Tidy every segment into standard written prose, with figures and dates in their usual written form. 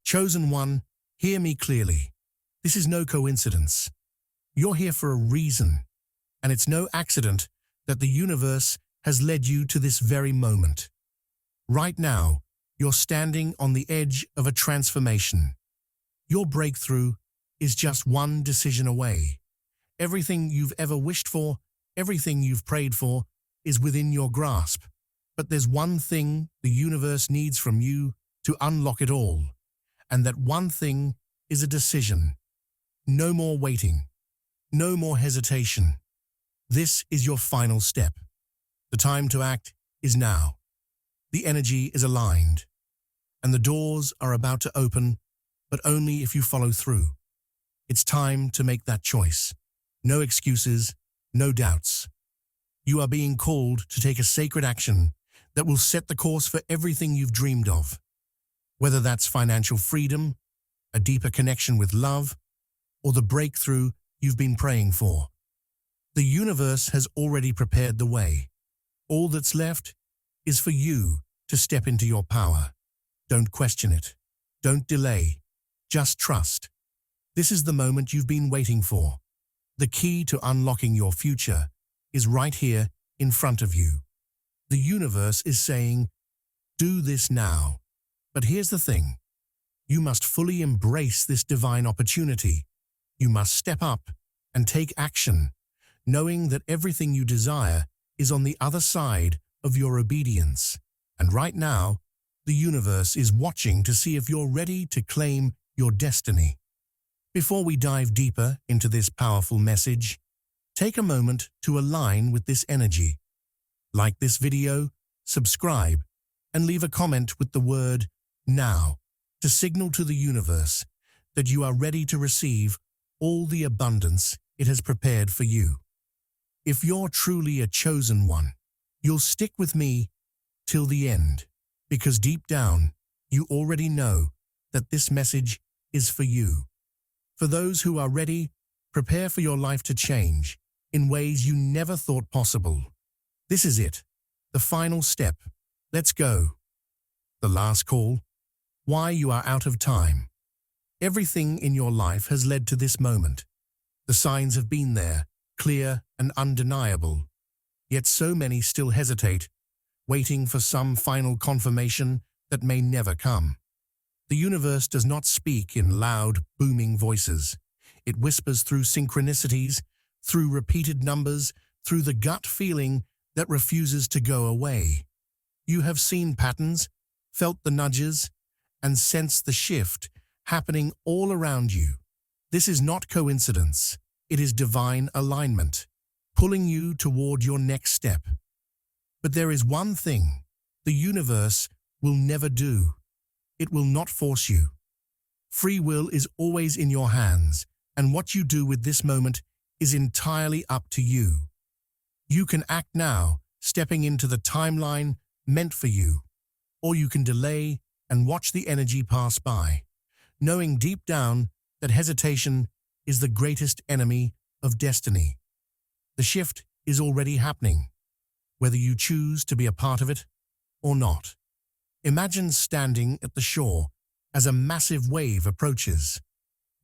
Chosen one, hear me clearly. This is no coincidence. You're here for a reason, and it's no accident that the universe has led you to this very moment. Right now, you're standing on the edge of a transformation. Your breakthrough is just one decision away. Everything you've ever wished for, everything you've prayed for, is within your grasp. But there's one thing the universe needs from you to unlock it all. And that one thing is a decision. No more waiting. No more hesitation. This is your final step. The time to act is now. The energy is aligned. And the doors are about to open, but only if you follow through. It's time to make that choice. No excuses, no doubts. You are being called to take a sacred action that will set the course for everything you've dreamed of. Whether that's financial freedom, a deeper connection with love, or the breakthrough you've been praying for. The universe has already prepared the way. All that's left is for you to step into your power. Don't question it. Don't delay. Just trust. This is the moment you've been waiting for. The key to unlocking your future is right here in front of you. The universe is saying, do this now. But here's the thing. You must fully embrace this divine opportunity. You must step up and take action, knowing that everything you desire is on the other side of your obedience. And right now, the universe is watching to see if you're ready to claim your destiny. Before we dive deeper into this powerful message, take a moment to align with this energy. Like this video, subscribe, and leave a comment with the word "now" to signal to the universe that you are ready to receive all the abundance it has prepared for you. If you're truly a chosen one, you'll stick with me till the end, because deep down, you already know that this message is for you. For those who are ready, prepare for your life to change in ways you never thought possible. This is it, the final step. Let's go. The last call. Why you are out of time. Everything in your life has led to this moment. The signs have been there, clear and undeniable. Yet so many still hesitate, waiting for some final confirmation that may never come. The universe does not speak in loud, booming voices. It whispers through synchronicities, through repeated numbers, through the gut feeling that refuses to go away. You have seen patterns, felt the nudges, and sensed the shift happening all around you. This is not coincidence. It is divine alignment, pulling you toward your next step. But there is one thing the universe will never do. It will not force you. Free will is always in your hands, and what you do with this moment is entirely up to you. You can act now, stepping into the timeline meant for you, or you can delay and watch the energy pass by, knowing deep down that hesitation is the greatest enemy of destiny. The shift is already happening, whether you choose to be a part of it or not. Imagine standing at the shore as a massive wave approaches.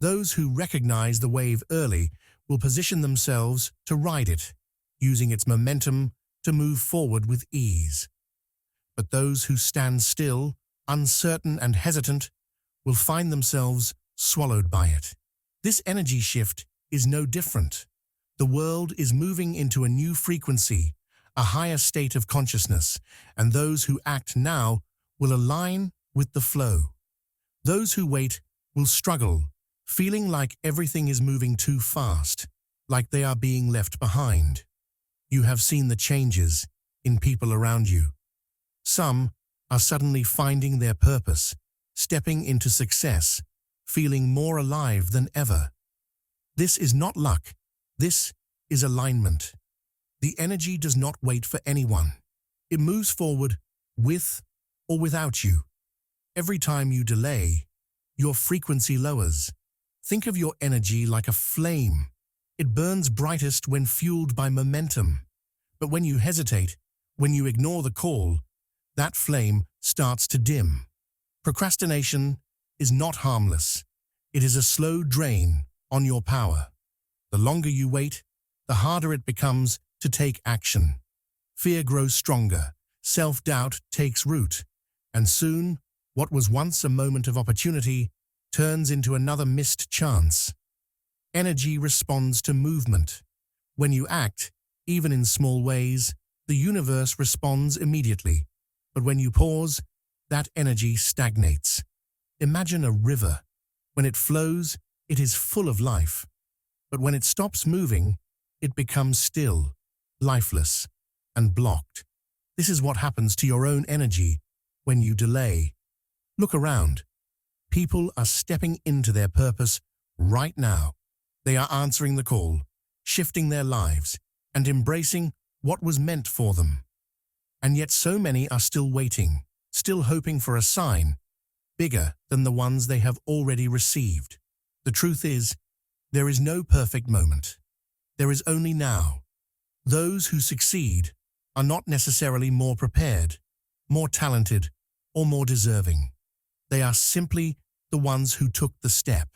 Those who recognize the wave early will position themselves to ride it, using its momentum to move forward with ease. But those who stand still, uncertain and hesitant, will find themselves swallowed by it. This energy shift is no different. The world is moving into a new frequency, a higher state of consciousness, and those who act now will align with the flow. Those who wait will struggle, feeling like everything is moving too fast, like they are being left behind. You have seen the changes in people around you. Some are suddenly finding their purpose, stepping into success, feeling more alive than ever. This is not luck. This is alignment. The energy does not wait for anyone. It moves forward with or without you. Every time you delay, your frequency lowers. Think of your energy like a flame. It burns brightest when fueled by momentum. But when you hesitate, when you ignore the call, that flame starts to dim. Procrastination is not harmless. It is a slow drain on your power. The longer you wait, the harder it becomes to take action. Fear grows stronger, self-doubt takes root, and soon, what was once a moment of opportunity turns into another missed chance. Energy responds to movement. When you act, even in small ways, the universe responds immediately. But when you pause, that energy stagnates. Imagine a river. When it flows, it is full of life. But when it stops moving, it becomes still, lifeless, and blocked. This is what happens to your own energy when you delay. Look around. People are stepping into their purpose right now. They are answering the call, shifting their lives, and embracing what was meant for them. And yet so many are still waiting, still hoping for a sign, bigger than the ones they have already received. The truth is, there is no perfect moment. There is only now. Those who succeed are not necessarily more prepared, more talented, or more deserving. They are simply the ones who took the step.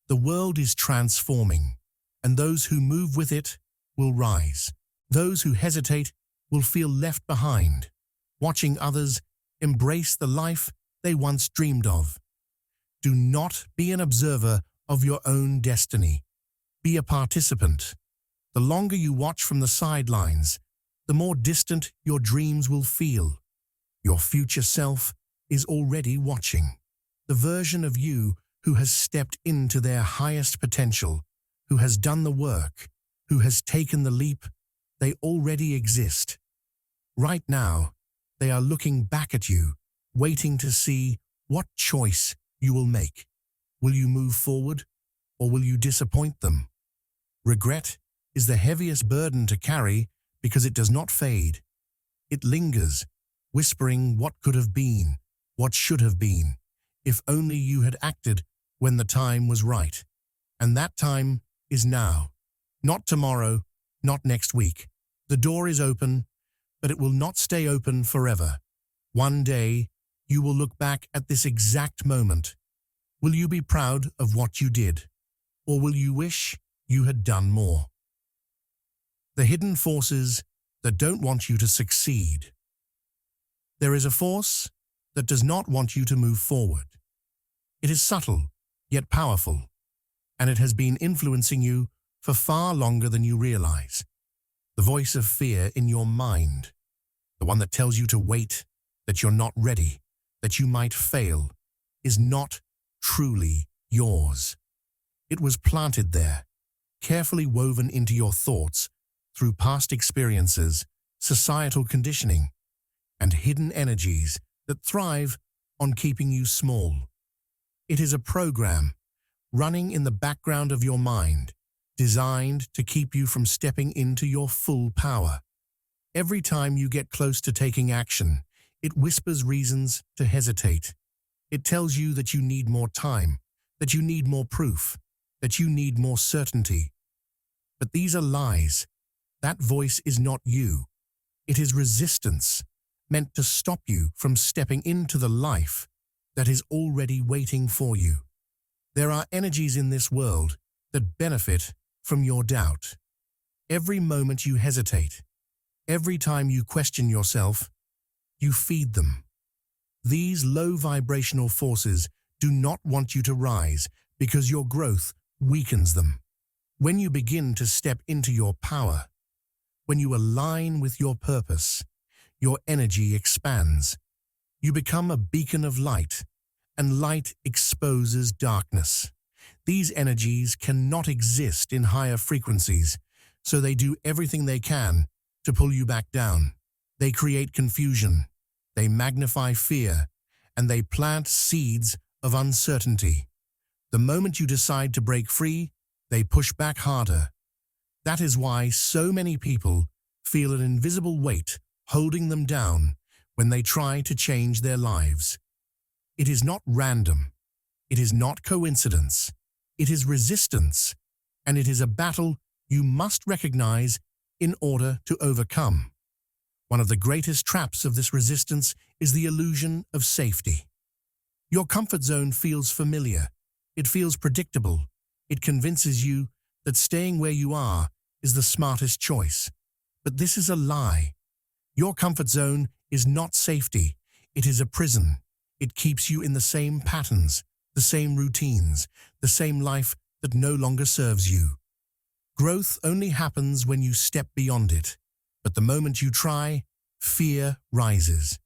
The world is transforming, and those who move with it will rise. Those who hesitate will feel left behind, watching others embrace the life they once dreamed of. Do not be an observer of your own destiny. Be a participant. The longer you watch from the sidelines, the more distant your dreams will feel. Your future self is already watching. The version of you who has stepped into their highest potential, who has done the work, who has taken the leap, they already exist. Right now, they are looking back at you, waiting to see what choice you will make. Will you move forward, or will you disappoint them? Regret is the heaviest burden to carry because it does not fade. It lingers, whispering what could have been, what should have been, if only you had acted when the time was right. And that time is now. Not tomorrow, not next week. The door is open, but it will not stay open forever. One day, you will look back at this exact moment. Will you be proud of what you did, or will you wish you had done more? The hidden forces that don't want you to succeed. There is a force that does not want you to move forward. It is subtle, yet powerful, and it has been influencing you for far longer than you realize. The voice of fear in your mind, the one that tells you to wait, that you're not ready, that you might fail, is not truly yours. It was planted there, carefully woven into your thoughts through past experiences, societal conditioning, and hidden energies that thrive on keeping you small. It is a program running in the background of your mind, designed to keep you from stepping into your full power. Every time you get close to taking action, it whispers reasons to hesitate. It tells you that you need more time, that you need more proof, that you need more certainty. But these are lies. That voice is not you. It is resistance, meant to stop you from stepping into the life that is already waiting for you. There are energies in this world that benefit from your doubt. Every moment you hesitate, every time you question yourself, you feed them. These low vibrational forces do not want you to rise because your growth weakens them. When you begin to step into your power, when you align with your purpose, your energy expands. You become a beacon of light, and light exposes darkness. These energies cannot exist in higher frequencies, so they do everything they can to pull you back down. They create confusion, they magnify fear, and they plant seeds of uncertainty. The moment you decide to break free, they push back harder. That is why so many people feel an invisible weight holding them down when they try to change their lives. It is not random. It is not coincidence. It is resistance, and it is a battle you must recognize in order to overcome. One of the greatest traps of this resistance is the illusion of safety. Your comfort zone feels familiar. It feels predictable. It convinces you that staying where you are is the smartest choice. But this is a lie. Your comfort zone is not safety. It is a prison. It keeps you in the same patterns, the same routines, the same life that no longer serves you. Growth only happens when you step beyond it. But the moment you try, fear rises.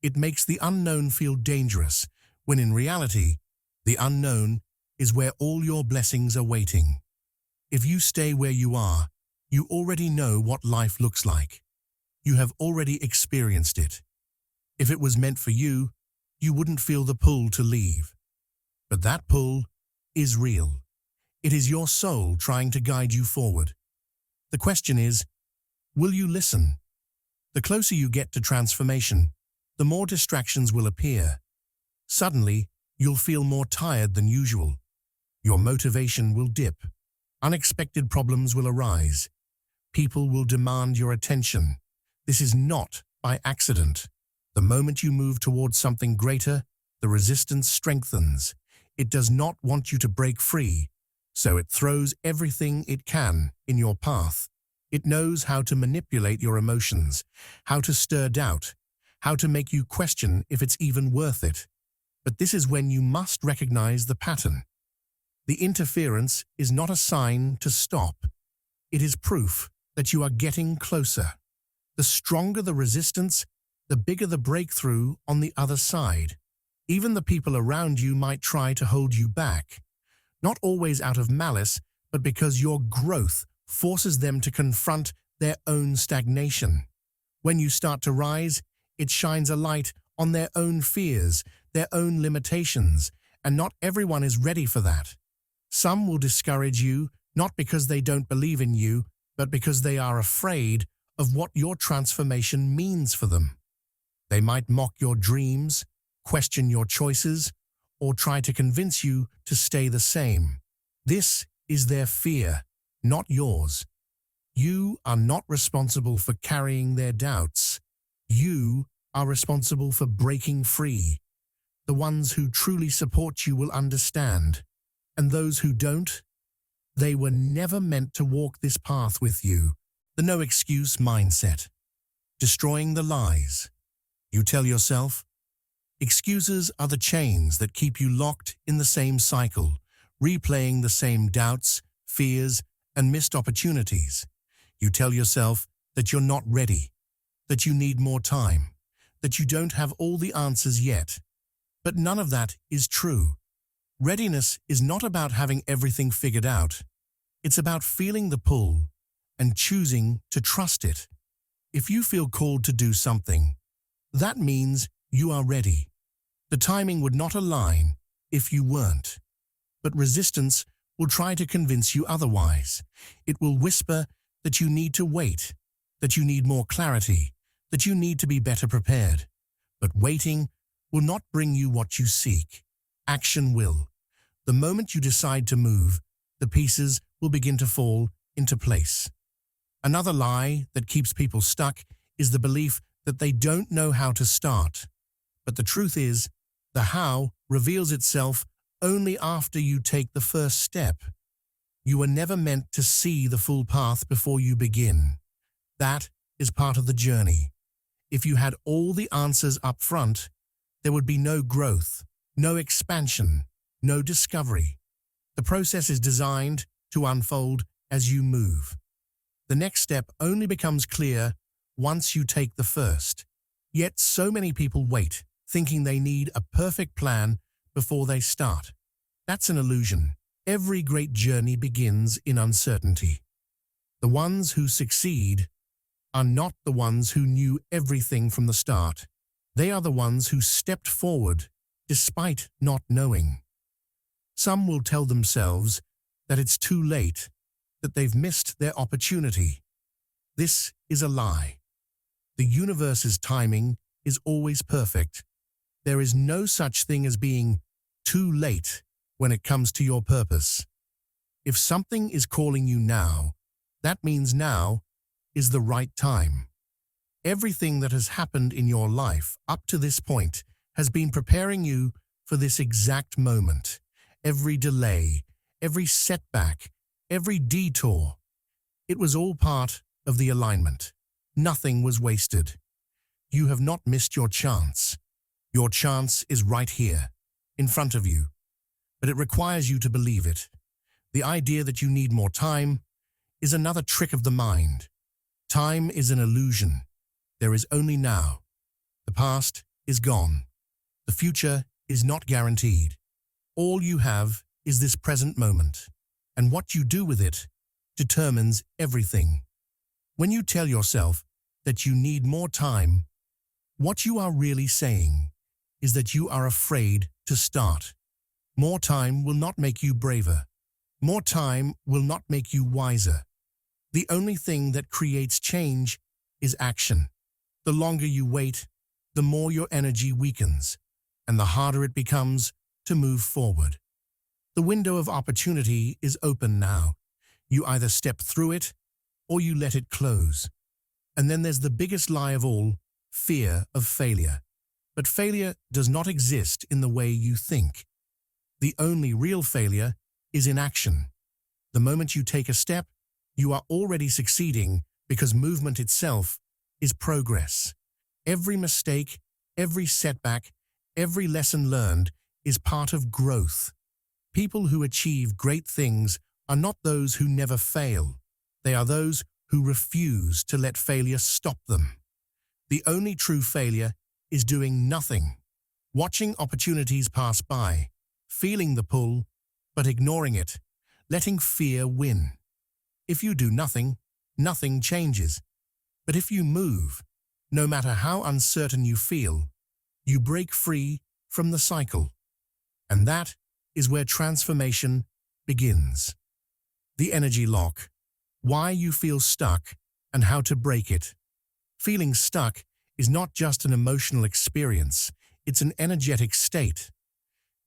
It makes the unknown feel dangerous, when in reality, the unknown is where all your blessings are waiting. If you stay where you are, you already know what life looks like. You have already experienced it. If it was meant for you, you wouldn't feel the pull to leave. But that pull is real. It is your soul trying to guide you forward. The question is, will you listen? The closer you get to transformation, the more distractions will appear. Suddenly, you'll feel more tired than usual. Your motivation will dip. Unexpected problems will arise. People will demand your attention. This is not by accident. The moment you move towards something greater, the resistance strengthens. It does not want you to break free, so it throws everything it can in your path. It knows how to manipulate your emotions, how to stir doubt, how to make you question if it's even worth it. But this is when you must recognize the pattern. The interference is not a sign to stop. It is proof that you are getting closer. The stronger the resistance, the bigger the breakthrough on the other side. Even the people around you might try to hold you back, not always out of malice, but because your growth forces them to confront their own stagnation. When you start to rise, it shines a light on their own fears, their own limitations, and not everyone is ready for that. Some will discourage you, not because they don't believe in you, but because they are afraid of what your transformation means for them. They might mock your dreams, question your choices, or try to convince you to stay the same. This is their fear, not yours. You are not responsible for carrying their doubts. You are responsible for breaking free. The ones who truly support you will understand. And those who don't, they were never meant to walk this path with you. The no-excuse mindset. Destroying the lies. You tell yourself, excuses are the chains that keep you locked in the same cycle, replaying the same doubts, fears, and missed opportunities. You tell yourself that you're not ready, that you need more time, that you don't have all the answers yet. But none of that is true. Readiness is not about having everything figured out. It's about feeling the pull and choosing to trust it. If you feel called to do something, that means you are ready. The timing would not align if you weren't. But resistance will try to convince you otherwise. It will whisper that you need to wait, that you need more clarity, that you need to be better prepared. But waiting will not bring you what you seek. Action will. The moment you decide to move, the pieces will begin to fall into place. Another lie that keeps people stuck is the belief that they don't know how to start. But the truth is, the how reveals itself only after you take the first step. You were never meant to see the full path before you begin. That is part of the journey. If you had all the answers up front, there would be no growth, no expansion, no discovery. The process is designed to unfold as you move. The next step only becomes clear once you take the first. Yet so many people wait, thinking they need a perfect plan before they start. That's an illusion. Every great journey begins in uncertainty. The ones who succeed are not the ones who knew everything from the start. They are the ones who stepped forward despite not knowing. Some will tell themselves that it's too late, that they've missed their opportunity. This is a lie. The universe's timing is always perfect. There is no such thing as being too late when it comes to your purpose. If something is calling you now, that means now is the right time. Everything that has happened in your life up to this point has been preparing you for this exact moment. Every delay, every setback, every detour, it was all part of the alignment. Nothing was wasted. You have not missed your chance. Your chance is right here, in front of you. But it requires you to believe it. The idea that you need more time is another trick of the mind. Time is an illusion. There is only now. The past is gone. The future is not guaranteed. All you have is this present moment, and what you do with it determines everything. When you tell yourself that you need more time, what you are really saying is that you are afraid to start. More time will not make you braver. More time will not make you wiser. The only thing that creates change is action. The longer you wait, the more your energy weakens, and the harder it becomes to move forward. The window of opportunity is open now. You either step through it or you let it close. And then there's the biggest lie of all, fear of failure. But failure does not exist in the way you think. The only real failure is inaction. The moment you take a step, you are already succeeding because movement itself is progress. Every mistake, every setback, every lesson learned is part of growth. People who achieve great things are not those who never fail. They are those who refuse to let failure stop them. The only true failure is doing nothing, watching opportunities pass by, feeling the pull, but ignoring it, letting fear win. If you do nothing, nothing changes. But if you move, no matter how uncertain you feel, you break free from the cycle. And that is where transformation begins. The energy lock, why you feel stuck and how to break it. Feeling stuck is not just an emotional experience, it's an energetic state.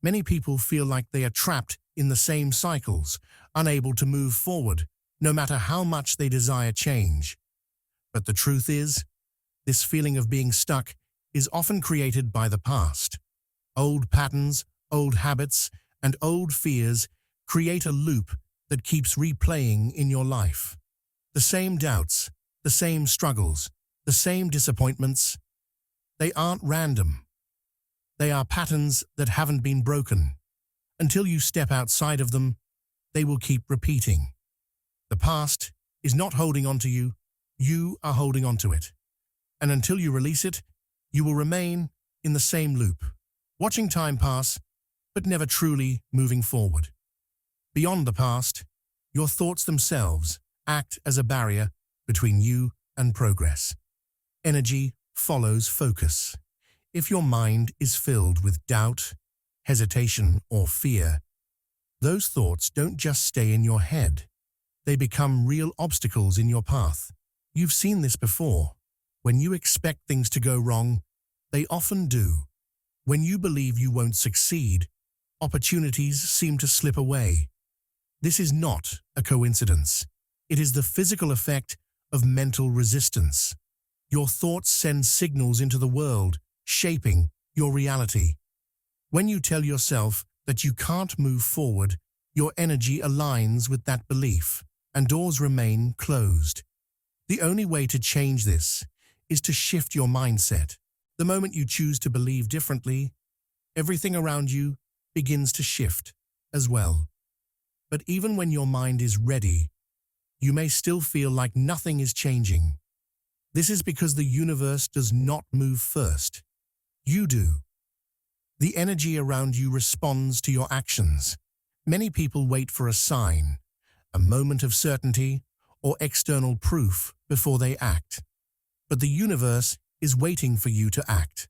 Many people feel like they are trapped in the same cycles, unable to move forward, no matter how much they desire change. But the truth is, this feeling of being stuck is often created by the past. Old patterns, old habits, and old fears create a loop that keeps replaying in your life. The same doubts, the same struggles, the same disappointments, they aren't random. They are patterns that haven't been broken. Until you step outside of them, they will keep repeating. The past is not holding on to you, you are holding on to it. And until you release it, you will remain in the same loop, watching time pass, but never truly moving forward. Beyond the past, your thoughts themselves act as a barrier between you and progress. Energy follows focus. If your mind is filled with doubt, hesitation, or fear, those thoughts don't just stay in your head. They become real obstacles in your path. You've seen this before. When you expect things to go wrong, they often do. When you believe you won't succeed, opportunities seem to slip away. This is not a coincidence. It is the physical effect of mental resistance. Your thoughts send signals into the world, shaping your reality. When you tell yourself that you can't move forward, your energy aligns with that belief, and doors remain closed. The only way to change this is to shift your mindset. The moment you choose to believe differently, everything around you begins to shift as well. But even when your mind is ready, you may still feel like nothing is changing. This is because the universe does not move first. You do. The energy around you responds to your actions. Many people wait for a sign, a moment of certainty, or external proof before they act. But the universe is waiting for you to act.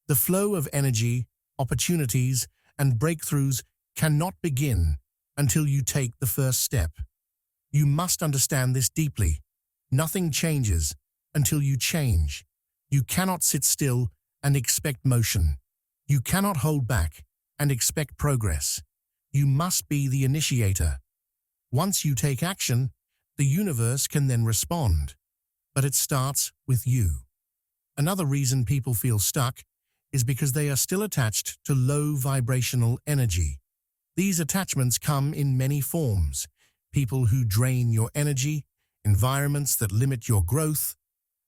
The flow of energy, opportunities, and breakthroughs cannot begin until you take the first step. You must understand this deeply. Nothing changes until you change. You cannot sit still and expect motion. You cannot hold back and expect progress. You must be the initiator. Once you take action, the universe can then respond. But it starts with you. Another reason people feel stuck is because they are still attached to low vibrational energy. These attachments come in many forms: people who drain your energy, environments that limit your growth,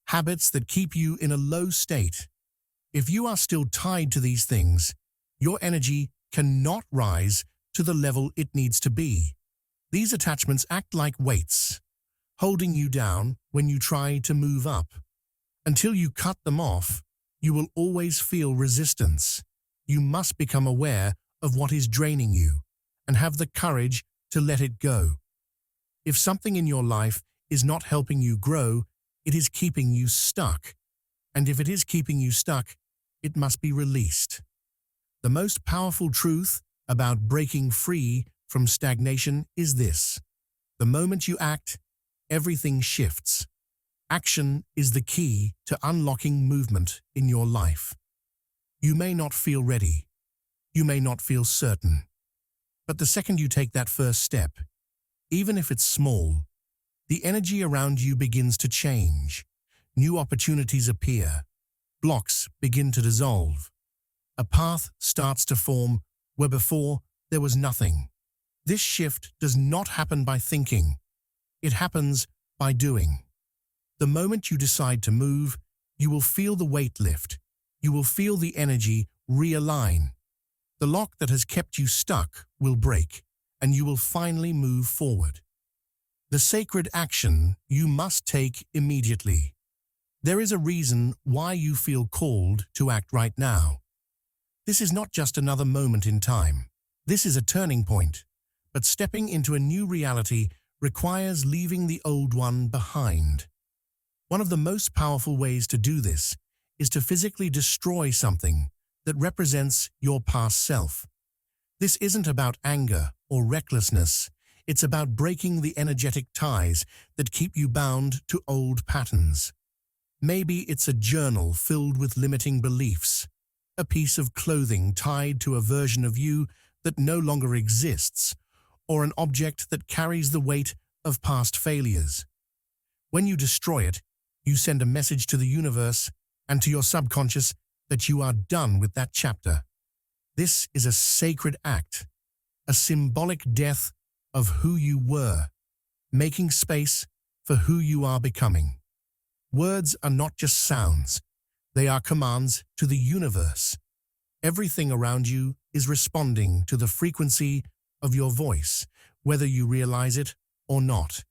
habits that keep you in a low state. If you are still tied to these things, your energy cannot rise to the level it needs to be. These attachments act like weights, holding you down when you try to move up. Until you cut them off, you will always feel resistance. You must become aware of what is draining you and have the courage to let it go. If something in your life is not helping you grow, it is keeping you stuck. And if it is keeping you stuck, it must be released. The most powerful truth about breaking free from stagnation is this: the moment you act, everything shifts. Action is the key to unlocking movement in your life. You may not feel ready. You may not feel certain. But the second you take that first step, even if it's small, the energy around you begins to change. New opportunities appear. Blocks begin to dissolve. A path starts to form where before there was nothing. This shift does not happen by thinking. It happens by doing. The moment you decide to move, you will feel the weight lift. You will feel the energy realign. The lock that has kept you stuck will break, and you will finally move forward. The sacred action you must take immediately. There is a reason why you feel called to act right now. This is not just another moment in time. This is a turning point. But stepping into a new reality requires leaving the old one behind. One of the most powerful ways to do this is to physically destroy something that represents your past self. This isn't about anger or recklessness. It's about breaking the energetic ties that keep you bound to old patterns. Maybe it's a journal filled with limiting beliefs, a piece of clothing tied to a version of you that no longer exists, or an object that carries the weight of past failures. When you destroy it, you send a message to the universe and to your subconscious that you are done with that chapter. This is a sacred act, a symbolic death of who you were, making space for who you are becoming. Words are not just sounds, they are commands to the universe. Everything around you is responding to the frequency of your voice, whether you realize it or not.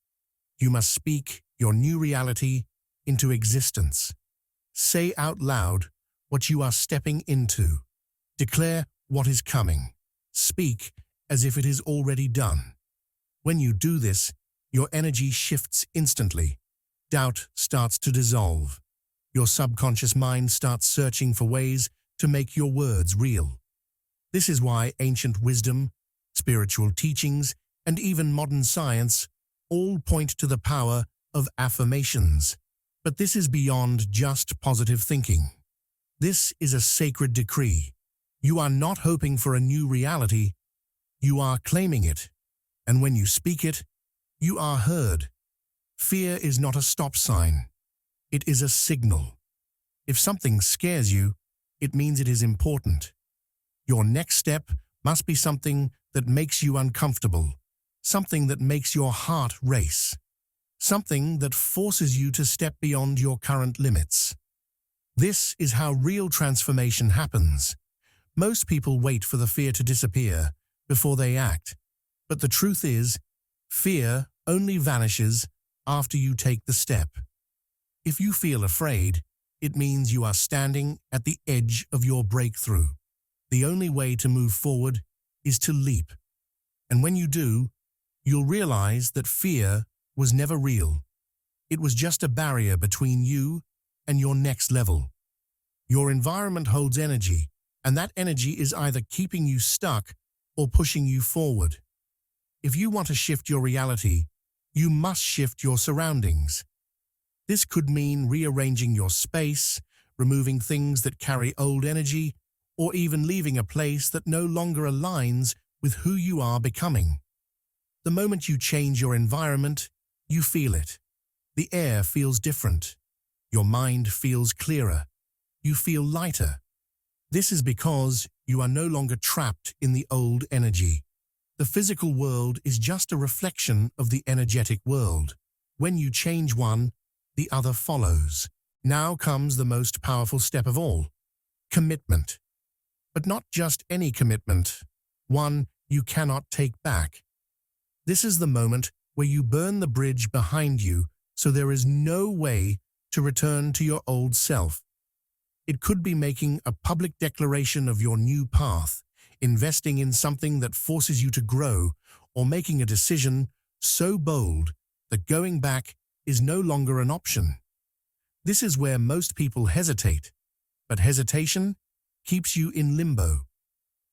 You must speak your new reality into existence. Say out loud what you are stepping into. Declare what is coming. Speak as if it is already done. When you do this, your energy shifts instantly. Doubt starts to dissolve. Your subconscious mind starts searching for ways to make your words real. This is why ancient wisdom, spiritual teachings, and even modern science all point to the power of affirmations. But this is beyond just positive thinking. This is a sacred decree. You are not hoping for a new reality, you are claiming it. And when you speak it, you are heard. Fear is not a stop sign. It is a signal. If something scares you, it means it is important. Your next step must be something that makes you uncomfortable, something that makes your heart race, something that forces you to step beyond your current limits. This is how real transformation happens. Most people wait for the fear to disappear before they act, but the truth is, fear only vanishes after you take the step. If you feel afraid, it means you are standing at the edge of your breakthrough. The only way to move forward is to leap. And when you do, you'll realize that fear was never real. It was just a barrier between you and your next level. Your environment holds energy, and that energy is either keeping you stuck or pushing you forward. If you want to shift your reality, you must shift your surroundings. This could mean rearranging your space, removing things that carry old energy, or even leaving a place that no longer aligns with who you are becoming. The moment you change your environment, you feel it. The air feels different. Your mind feels clearer. You feel lighter. This is because you are no longer trapped in the old energy. The physical world is just a reflection of the energetic world. When you change one, the other follows. Now comes the most powerful step of all: commitment. But not just any commitment, one you cannot take back. This is the moment where you burn the bridge behind you so there is no way to return to your old self. It could be making a public declaration of your new path, investing in something that forces you to grow, or making a decision so bold that going back is no longer an option. This is where most people hesitate, but hesitation keeps you in limbo.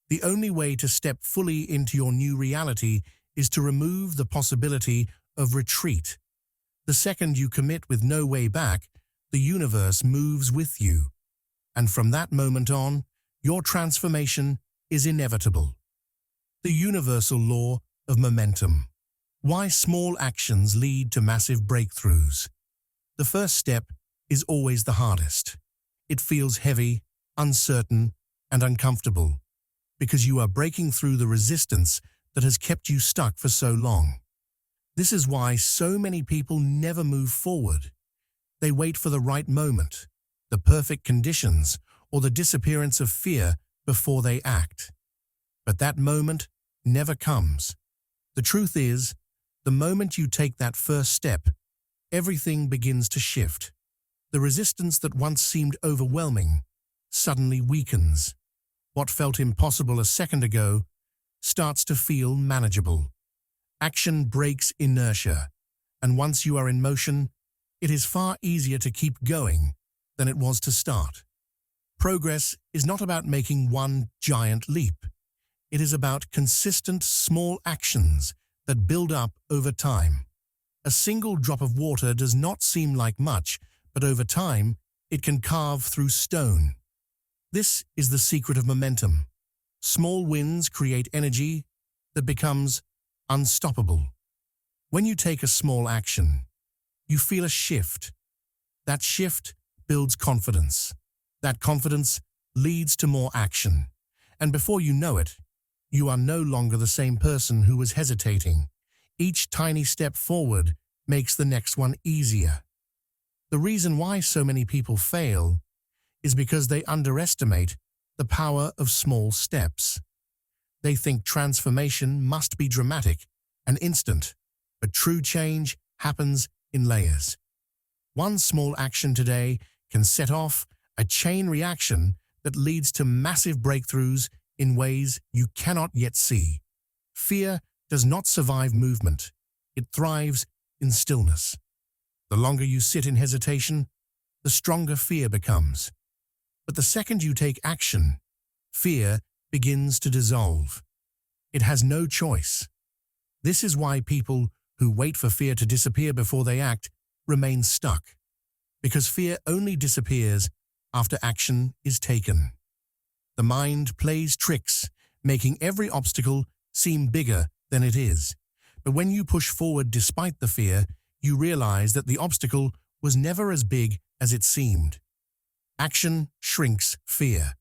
The only way to step fully into your new reality is to remove the possibility of retreat. The second you commit with no way back, the universe moves with you. And from that moment on, your transformation is inevitable. The universal law of momentum. Why small actions lead to massive breakthroughs. The first step is always the hardest. It feels heavy, uncertain, and uncomfortable, because you are breaking through the resistance that has kept you stuck for so long. This is why so many people never move forward. They wait for the right moment, the perfect conditions, or the disappearance of fear before they act. But that moment never comes. The truth is, the moment you take that first step, everything begins to shift. The resistance that once seemed overwhelming suddenly weakens. What felt impossible a second ago starts to feel manageable. Action breaks inertia, and once you are in motion, it is far easier to keep going than it was to start. Progress is not about making one giant leap. It is about consistent small actions that build up over time. A single drop of water does not seem like much, but over time, it can carve through stone. This is the secret of momentum. Small wins create energy that becomes unstoppable. When you take a small action, you feel a shift. That shift builds confidence. That confidence leads to more action. And before you know it, you are no longer the same person who was hesitating. Each tiny step forward makes the next one easier. The reason why so many people fail is because they underestimate the power of small steps. They think transformation must be dramatic and instant, but true change happens in layers. One small action today can set off a chain reaction that leads to massive breakthroughs in ways you cannot yet see. Fear does not survive movement. It thrives in stillness. The longer you sit in hesitation, the stronger fear becomes. But the second you take action, fear begins to dissolve. It has no choice. This is why people who wait for fear to disappear before they act remain stuck, because fear only disappears after action is taken. The mind plays tricks, making every obstacle seem bigger than it is. But when you push forward despite the fear, you realize that the obstacle was never as big as it seemed. Action shrinks fear.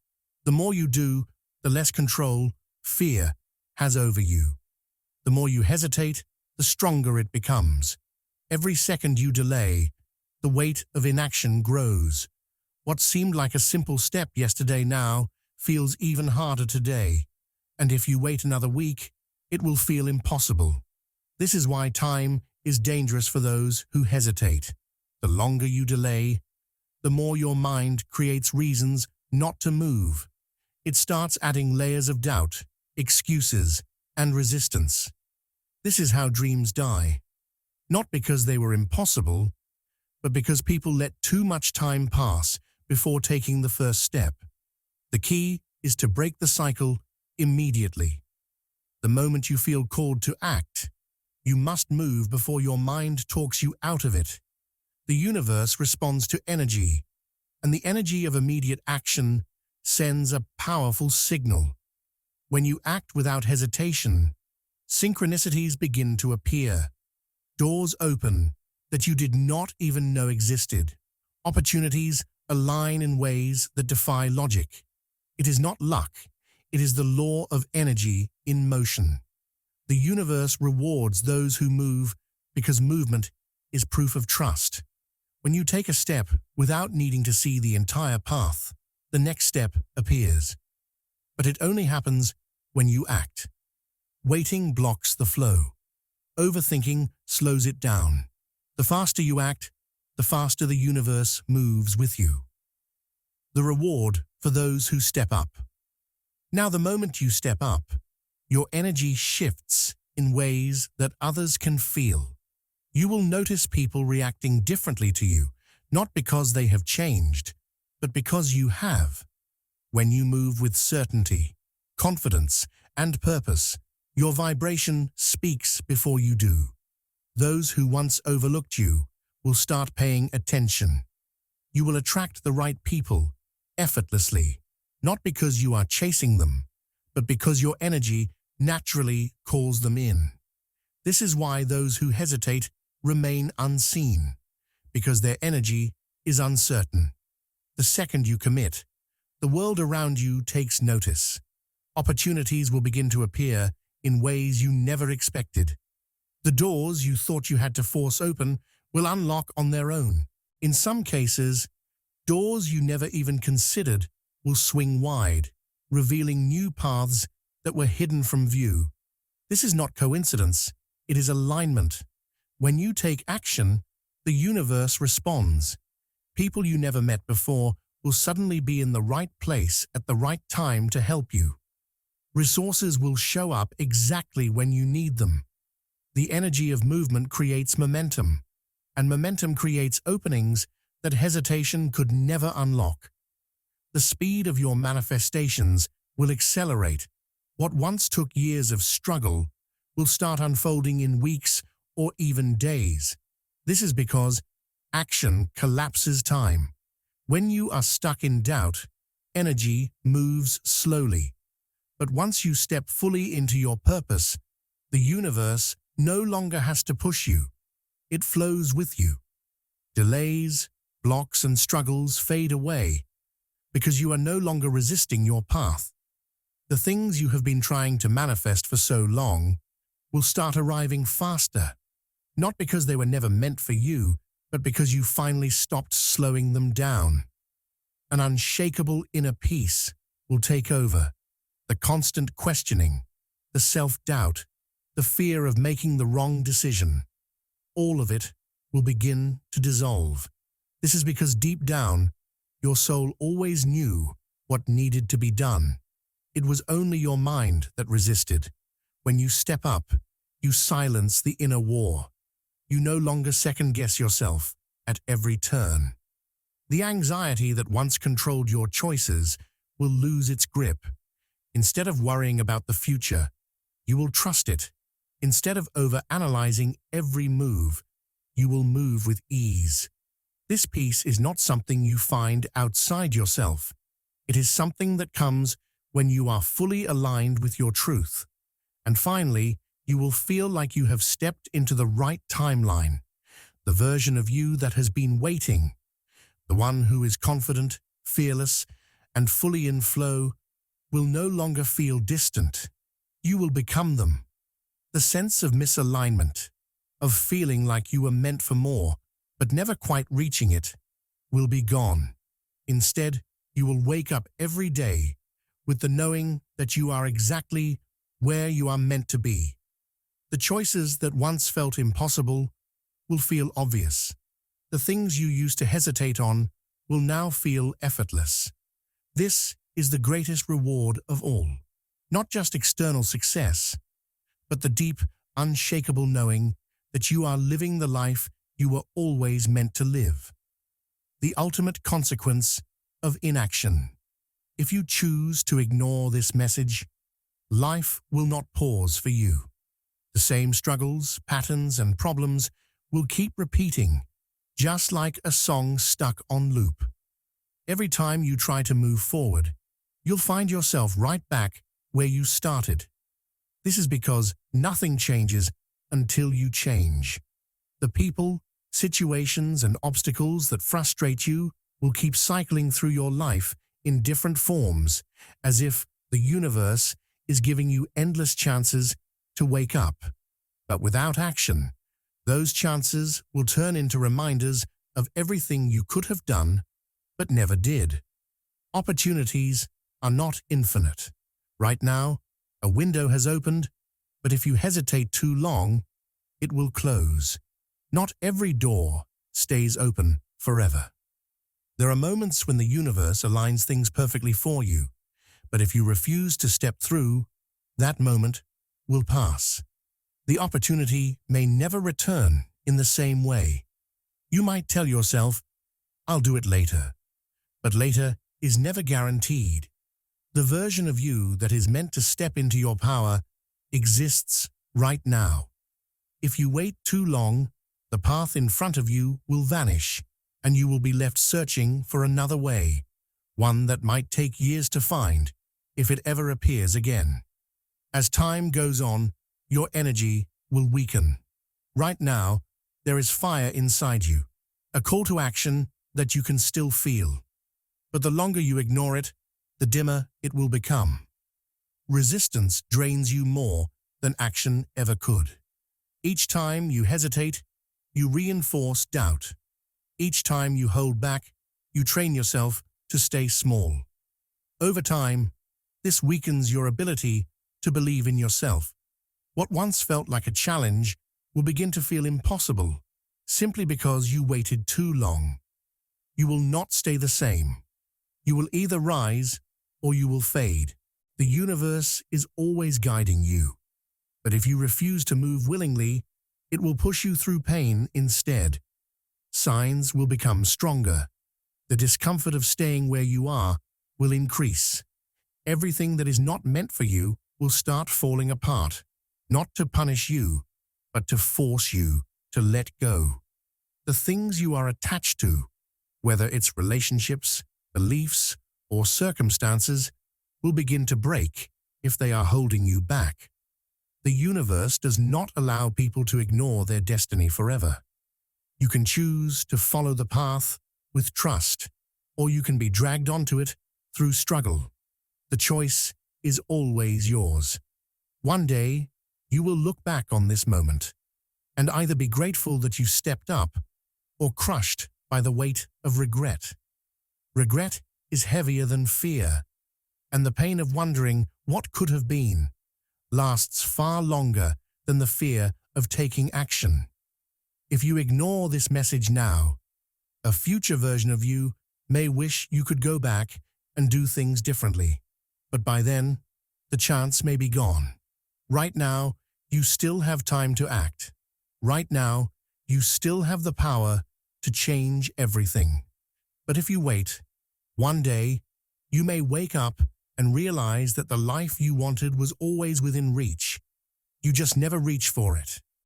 The more you do, the less control fear has over you. The more you hesitate, the stronger it becomes. Every second you delay, the weight of inaction grows. What seemed like a simple step yesterday now feels even harder today. And if you wait another week, it will feel impossible. This is why time is dangerous for those who hesitate. The longer you delay, the more your mind creates reasons not to move. It starts adding layers of doubt, excuses, and resistance. This is how dreams die. Not because they were impossible, but because people let too much time pass before taking the first step. The key is to break the cycle immediately. The moment you feel called to act, you must move before your mind talks you out of it. The universe responds to energy, and the energy of immediate action sends a powerful signal. When you act without hesitation, synchronicities begin to appear. Doors open that you did not even know existed. Opportunities align in ways that defy logic. It is not luck, it is the law of energy in motion. The universe rewards those who move because movement is proof of trust. When you take a step without needing to see the entire path, the next step appears. But it only happens when you act. Waiting blocks the flow. Overthinking slows it down. The faster you act, the faster the universe moves with you. The reward for those who step up. Now, the moment you step up, your energy shifts in ways that others can feel. You will notice people reacting differently to you, not because they have changed, but because you have. When you move with certainty, confidence, and purpose, your vibration speaks before you do. Those who once overlooked you will start paying attention. You will attract the right people effortlessly, not because you are chasing them, but because your energy naturally calls them in. This is why those who hesitate remain unseen, because their energy is uncertain. The second you commit, the world around you takes notice. Opportunities will begin to appear in ways you never expected. The doors you thought you had to force open will unlock on their own. In some cases, doors you never even considered will swing wide, revealing new paths that were hidden from view. This is not coincidence, it is alignment. When you take action, the universe responds. People you never met before will suddenly be in the right place at the right time to help you. Resources will show up exactly when you need them. The energy of movement creates momentum, and momentum creates openings that hesitation could never unlock. The speed of your manifestations will accelerate. What once took years of struggle will start unfolding in weeks or even days. This is because action collapses time. When you are stuck in doubt, energy moves slowly. But once you step fully into your purpose, the universe no longer has to push you. It flows with you. Delays, blocks, and struggles fade away because you are no longer resisting your path. The things you have been trying to manifest for so long will start arriving faster, not because they were never meant for you, but because you finally stopped slowing them down. An unshakable inner peace will take over. The constant questioning, the self-doubt, the fear of making the wrong decision, all of it will begin to dissolve. This is because deep down, your soul always knew what needed to be done. It was only your mind that resisted. When you step up, you silence the inner war. You no longer second-guess yourself at every turn. The anxiety that once controlled your choices will lose its grip. Instead of worrying about the future, you will trust it. Instead of over-analyzing every move, you will move with ease. This peace is not something you find outside yourself. It is something that comes when you are fully aligned with your truth. And finally, you will feel like you have stepped into the right timeline, the version of you that has been waiting, the one who is confident, fearless, and fully in flow will no longer feel distant. You will become them. The sense of misalignment, of feeling like you were meant for more, but never quite reaching it, will be gone. Instead, you will wake up every day with the knowing that you are exactly where you are meant to be. The choices that once felt impossible will feel obvious. The things you used to hesitate on will now feel effortless. This is the greatest reward of all. Not just external success, but the deep, unshakable knowing that you are living the life you were always meant to live. The ultimate consequence of inaction. If you choose to ignore this message, life will not pause for you. The same struggles, patterns, and problems will keep repeating, just like a song stuck on loop. Every time you try to move forward, you'll find yourself right back where you started. This is because nothing changes until you change. The people, situations, and obstacles that frustrate you will keep cycling through your life in different forms, as if the universe is giving you endless chances to wake up. But without action, those chances will turn into reminders of everything you could have done but never did. Opportunities are not infinite. Right now, a window has opened, but if you hesitate too long, it will close. Not every door stays open forever. There are moments when the universe aligns things perfectly for you, but if you refuse to step through, that moment will pass. The opportunity may never return in the same way. You might tell yourself, "I'll do it later." But later is never guaranteed. The version of you that is meant to step into your power exists right now. If you wait too long, the path in front of you will vanish, and you will be left searching for another way, one that might take years to find, if it ever appears again. As time goes on, your energy will weaken. Right now, there is fire inside you, a call to action that you can still feel. But the longer you ignore it, the dimmer it will become. Resistance drains you more than action ever could. Each time you hesitate, you reinforce doubt. Each time you hold back, you train yourself to stay small. Over time, this weakens your ability to believe in yourself. What once felt like a challenge will begin to feel impossible, simply because you waited too long. You will not stay the same. You will either rise or you will fade. The universe is always guiding you. But if you refuse to move willingly, it will push you through pain instead. Signs will become stronger. The discomfort of staying where you are will increase. Everything that is not meant for you will start falling apart, not to punish you, but to force you to let go. The things you are attached to, whether it's relationships, beliefs, or circumstances, will begin to break if they are holding you back. The universe does not allow people to ignore their destiny forever. You can choose to follow the path with trust, or you can be dragged onto it through struggle. The choice is always yours. One day, you will look back on this moment and either be grateful that you stepped up or crushed by the weight of regret. Regret is heavier than fear, and the pain of wondering what could have been lasts far longer than the fear of taking action. If you ignore this message now, a future version of you may wish you could go back and do things differently, but by then, the chance may be gone. Right now, you still have time to act. Right now, you still have the power to change everything. But if you wait, one day, you may wake up and realize that the life you wanted was always within reach. You just never reached for it.